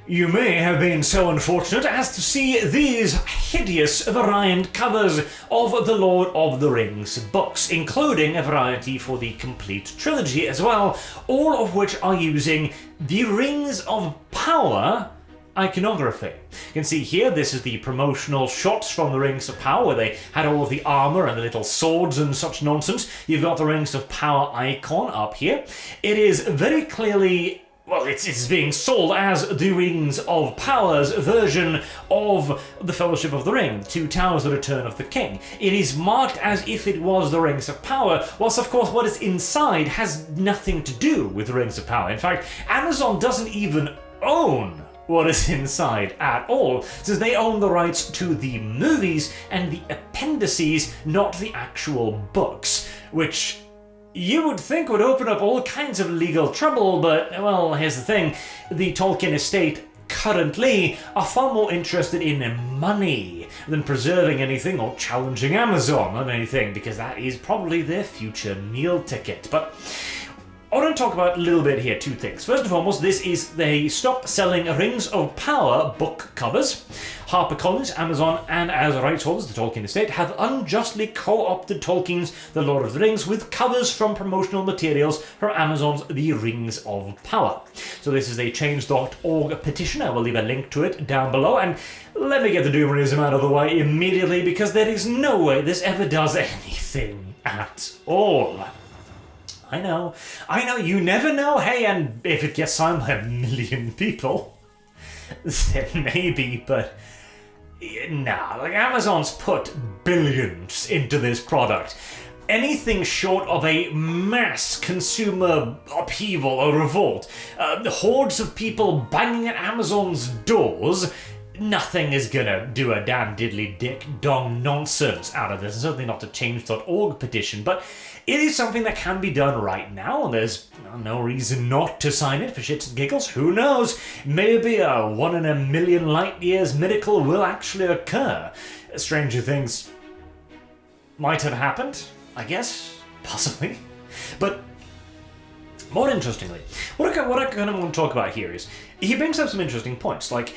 You may have been so unfortunate as to see these hideous variant covers of the Lord of the Rings books, including a variety for the complete trilogy as well, all of which are using the Rings of Power iconography. You can see here, this is the promotional shots from the Rings of Power, where they had all of the armor and the little swords and such nonsense. You've got the Rings of Power icon up here. It is very clearly... well, it's being sold as the Rings of Power's version of the Fellowship of the Ring, Two Towers, The Return of the King. It is marked as if it was the Rings of Power, whilst of course what is inside has nothing to do with the Rings of Power. In fact, Amazon doesn't even own what is inside at all, since they own the rights to the movies and the appendices, not the actual books, which you would think would open up all kinds of legal trouble, but, well, here's the thing. The Tolkien estate currently are far more interested in money than preserving anything or challenging Amazon on anything, because that is probably their future meal ticket. But I want to talk about a little bit here, two things. First and foremost, they stopped selling Rings of Power book covers. HarperCollins, Amazon, and as rights holders, the Tolkien estate, have unjustly co-opted Tolkien's The Lord of the Rings with covers from promotional materials from Amazon's The Rings of Power. So this is a change.org petition. I will leave a link to it down below, and let me get the doomerism out of the way immediately, because there is no way this ever does anything at all. I know, you never know, hey, and if it gets signed by 1 million people, then maybe, but nah, like Amazon's put billions into this product. Anything short of a mass consumer upheaval or revolt, hordes of people banging at Amazon's doors, nothing is gonna do a damn diddly dick dong nonsense out of this, and certainly not a change.org petition, but it is something that can be done right now, and there's no reason not to sign it for shits and giggles. Who knows? Maybe a 1 in a million light years miracle will actually occur. Stranger things might have happened, I guess, possibly. But more interestingly, what I kind of want to talk about here is, he brings up some interesting points, like,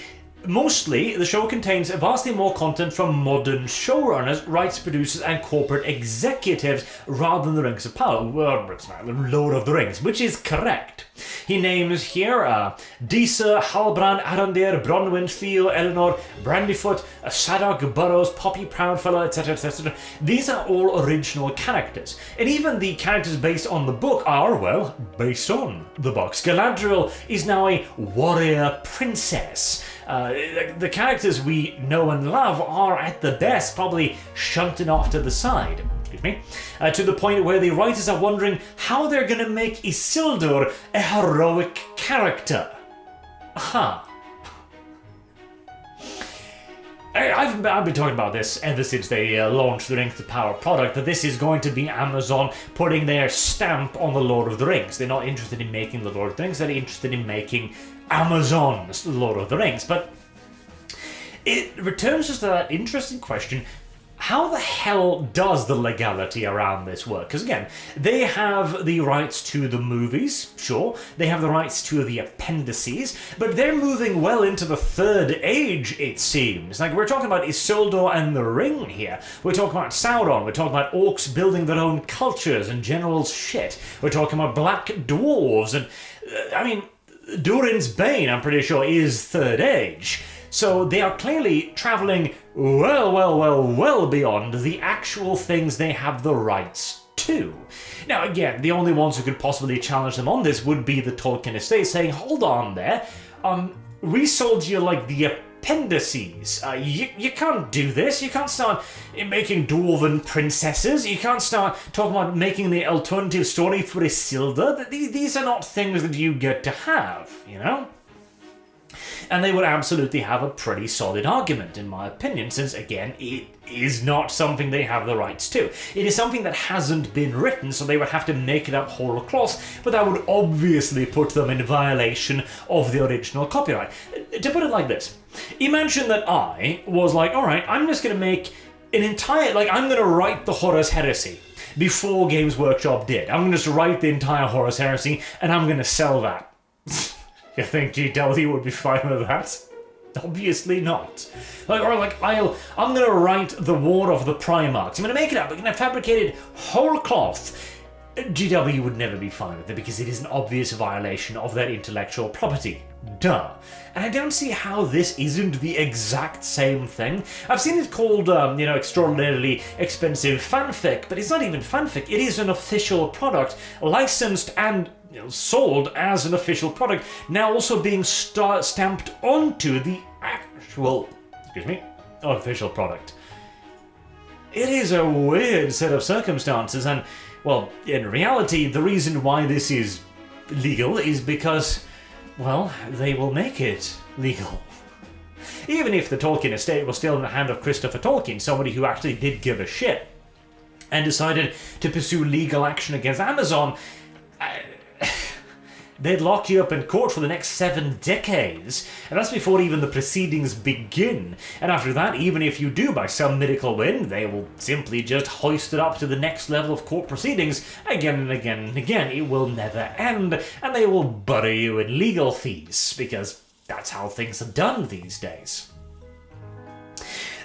mostly, the show contains vastly more content from modern showrunners, rights producers, and corporate executives rather than the Rings of Power, the Lord of the Rings, which is correct. He names here Disa, Halbrand, Arondir, Bronwyn, Theo, Eleanor, Brandyfoot, Sadok, Burrows, Poppy, Proudfellow, etc., etc. These are all original characters, and even the characters based on the book are, well, based on the books. Galadriel is now a warrior princess. The characters we know and love are, at the best, probably shunted off to the side. Excuse me. To the point where the writers are wondering how they're going to make Isildur a heroic character. Huh. I've been talking about this ever since they launched the Rings of Power product, that this is going to be Amazon putting their stamp on the Lord of the Rings. They're not interested in making the Lord of the Rings, they're interested in making Amazon's The Lord of the Rings. But it returns us to that interesting question, how the hell does the legality around this work? Because again, they have the rights to the movies, sure, they have the rights to the appendices, but they're moving well into the Third Age, it seems. Like, we're talking about Isildur and the Ring here, we're talking about Sauron, we're talking about orcs building their own cultures and general shit, we're talking about black dwarves, and, I mean, Durin's Bane, I'm pretty sure, is Third Age. So they are clearly traveling well beyond the actual things they have the rights to. Now again, the only ones who could possibly challenge them on this would be the Tolkien estate, saying, hold on there, we sold you like the appendices. You can't do this. You can't start making dwarven princesses. You can't start talking about making the alternative story for Isildur. These are not things that you get to have, you know? And they would absolutely have a pretty solid argument, in my opinion, since, again, it is not something they have the rights to. It is something that hasn't been written, so they would have to make it up whole across, but that would obviously put them in violation of the original copyright. To put it like this, imagine that I was like, alright, I'm just going to make an entire, like, I'm going to write the Horus Heresy before Games Workshop did. I'm going to just write the entire Horus Heresy, and I'm going to sell that. You think GW would be fine with that? Obviously not. I'm gonna write the War of the Primarchs. I'm gonna make it up. I'm gonna fabricate it whole cloth. GW would never be fine with it because it is an obvious violation of their intellectual property. Duh. And I don't see how this isn't the exact same thing. I've seen it called, extraordinarily expensive fanfic, but it's not even fanfic. It is an official product, licensed and sold as an official product, now also being stamped onto the actual, unofficial product. It is a weird set of circumstances, and, well, in reality, the reason why this is legal is because, well, they will make it legal. Even if the Tolkien estate was still in the hand of Christopher Tolkien, somebody who actually did give a shit, and decided to pursue legal action against Amazon, they'd lock you up in court for the next 7 decades, and that's before even the proceedings begin. And after that, even if you do by some miracle win, they will simply just hoist it up to the next level of court proceedings again and again and again. It will never end, and they will butter you in legal fees, because that's how things are done these days.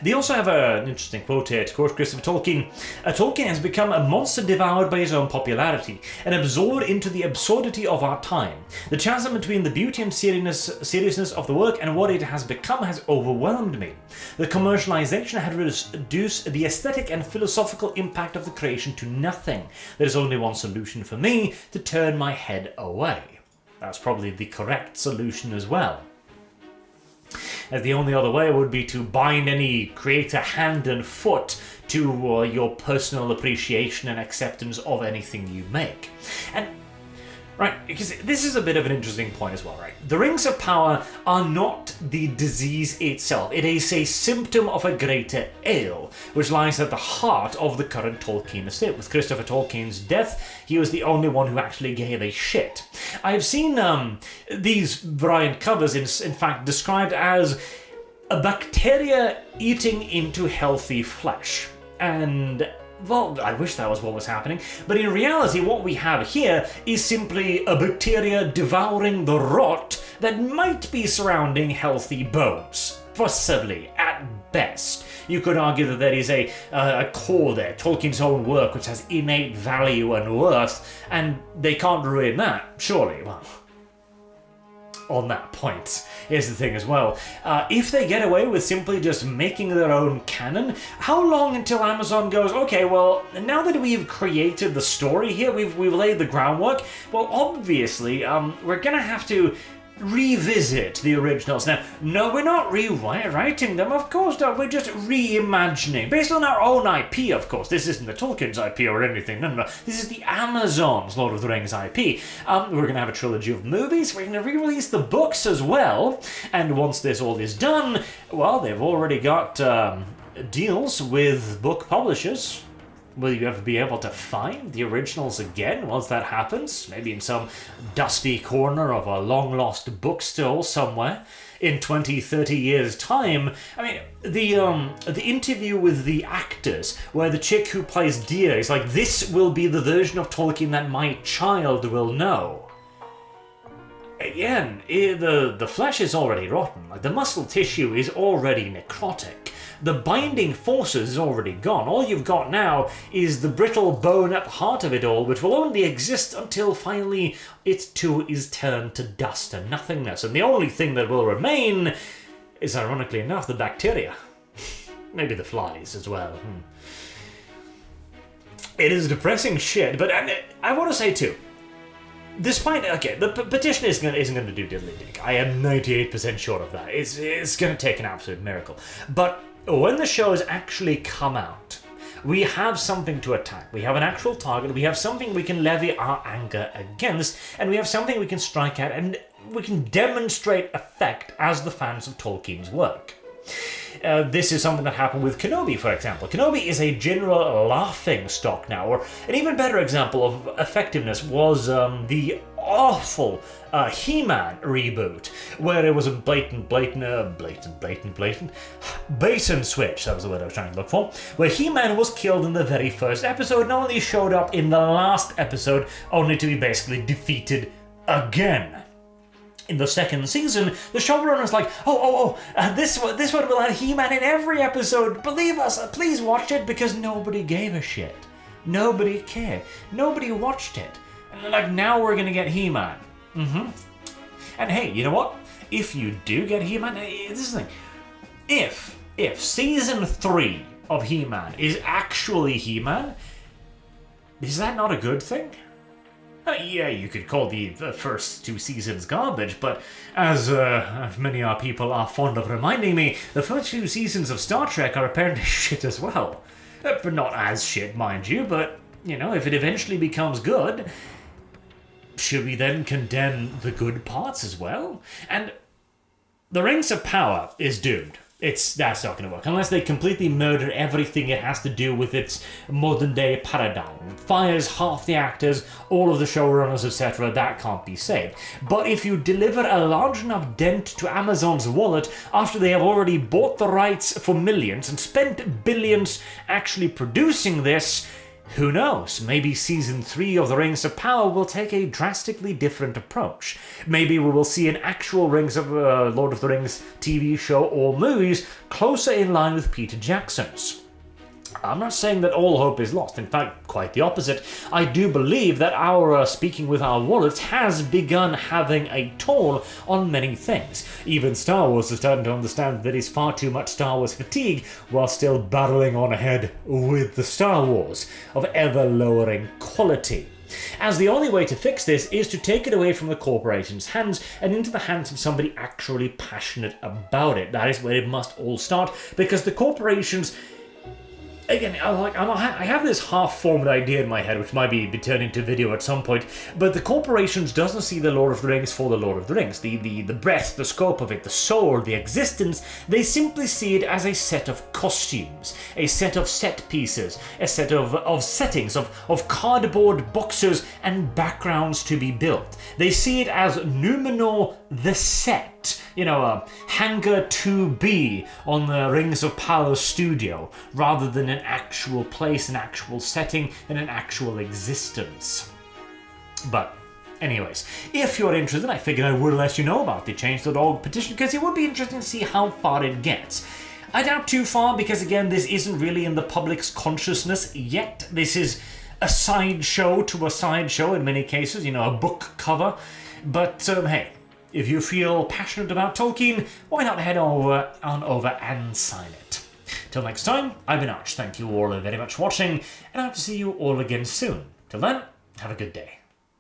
They also have an interesting quote here to quote Christopher Tolkien. Tolkien has become a monster devoured by his own popularity and absorbed into the absurdity of our time. The chasm between the beauty and seriousness of the work and what it has become has overwhelmed me. The commercialization had reduced the aesthetic and philosophical impact of the creation to nothing. There is only one solution for me: to turn my head away. That's probably the correct solution as well, as the only other way would be to bind any creator hand and foot to your personal appreciation and acceptance of anything you make. And, right, because this is a bit of an interesting point as well, right? The Rings of Power are not the disease itself. It is a symptom of a greater ill, which lies at the heart of the current Tolkien estate. With Christopher Tolkien's death, he was the only one who actually gave a shit. I have seen these variant covers, in fact, described as a bacteria eating into healthy flesh. And, well, I wish that was what was happening, but in reality what we have here is simply a bacteria devouring the rot that might be surrounding healthy bones. Possibly, at best. You could argue that there is a core there, Tolkien's own work, which has innate value and worth, and they can't ruin that, surely. Well, on that point, here's the thing as well. If they get away with simply just making their own canon, how long until Amazon goes, okay, well, now that we've created the story here, we've laid the groundwork, well, obviously, we're gonna have to revisit the originals. Now, no, we're not rewriting them, of course not. We're just reimagining, based on our own IP, of course. This isn't the Tolkien's IP or anything. No. This is the Amazon's Lord of the Rings IP. We're going to have a trilogy of movies. We're going to re-release the books as well. And once this all is done, well, they've already got deals with book publishers. Will you ever be able to find the originals again once that happens? Maybe in some dusty corner of a long-lost bookstore somewhere in 20, 30 years' time. I mean, the interview with the actors, where the chick who plays Deer is like, this will be the version of Tolkien that my child will know. Again, the flesh is already rotten. Like, the muscle tissue is already necrotic. The binding forces is already gone. All you've got now is the brittle bone at the heart of it all, which will only exist until finally it too is turned to dust and nothingness. And the only thing that will remain is, ironically enough, the bacteria. Maybe the flies as well. It is depressing shit, but I want to say too, despite, okay, the petition isn't going to do diddly-dick. I am 98% sure of that. It's going to take an absolute miracle. But when the shows actually come out, we have something to attack. We have an actual target. We have something we can levy our anger against, and we have something we can strike at, and we can demonstrate effect as the fans of Tolkien's work. This is something that happened with Kenobi, for example. Kenobi is a general laughing stock now, or an even better example of effectiveness was the awful He-Man reboot, where it was a bait and switch, that was the word I was trying to look for, where He-Man was killed in the very first episode and only showed up in the last episode, only to be basically defeated again. In the second season, the showrunner's like, this one will have He-Man in every episode. Believe us, please watch it, because nobody gave a shit. Nobody cared. Nobody watched it. And they're like, now we're gonna get He-Man. And hey, you know what? If you do get He-Man, this is the thing. If season 3 of He-Man is actually He-Man, is that not a good thing? Yeah, you could call the first 2 seasons garbage, but as many people are fond of reminding me, the first few seasons of Star Trek are apparently shit as well. But not as shit, mind you, but, you know, if it eventually becomes good, should we then condemn the good parts as well? And the Rings of Power is doomed. That's not going to work unless they completely murder everything it has to do with its modern day paradigm. Fires half the actors, all of the showrunners, etc. That can't be saved. But if you deliver a large enough dent to Amazon's wallet after they have already bought the rights for millions and spent billions actually producing this, who knows? Maybe season 3 of the Rings of Power will take a drastically different approach. Maybe we will see an actual Rings of Lord of the Rings TV show or movies closer in line with Peter Jackson's. I'm not saying that all hope is lost. In fact, quite the opposite. I do believe that our speaking with our wallets has begun having a toll on many things. Even Star Wars is starting to understand that it's far too much Star Wars fatigue while still barreling on ahead with the Star Wars of ever-lowering quality. As the only way to fix this is to take it away from the corporation's hands and into the hands of somebody actually passionate about it. That is where it must all start, because the corporations... Again, I have this half-formed idea in my head, which might be turned into video at some point, but the corporations doesn't see the Lord of the Rings for the Lord of the Rings. The breadth, the scope of it, the soul, the existence, they simply see it as a set of costumes, a set of set pieces, a set of settings, of cardboard boxes and backgrounds to be built. They see it as Numenor the set, a hangar 2B on the Rings of Power studio, rather than an actual place, an actual setting, and an actual existence. But anyways, if you're interested, I figured I would let you know about the Change.org petition, because it would be interesting to see how far it gets. I doubt too far, because again, this isn't really in the public's consciousness yet. This is a sideshow to a sideshow in many cases, a book cover. But hey, if you feel passionate about Tolkien, why not head on over and sign it. Till next time, I've been Arch. Thank you all very much for watching, and I hope to see you all again soon. Till then, have a good day.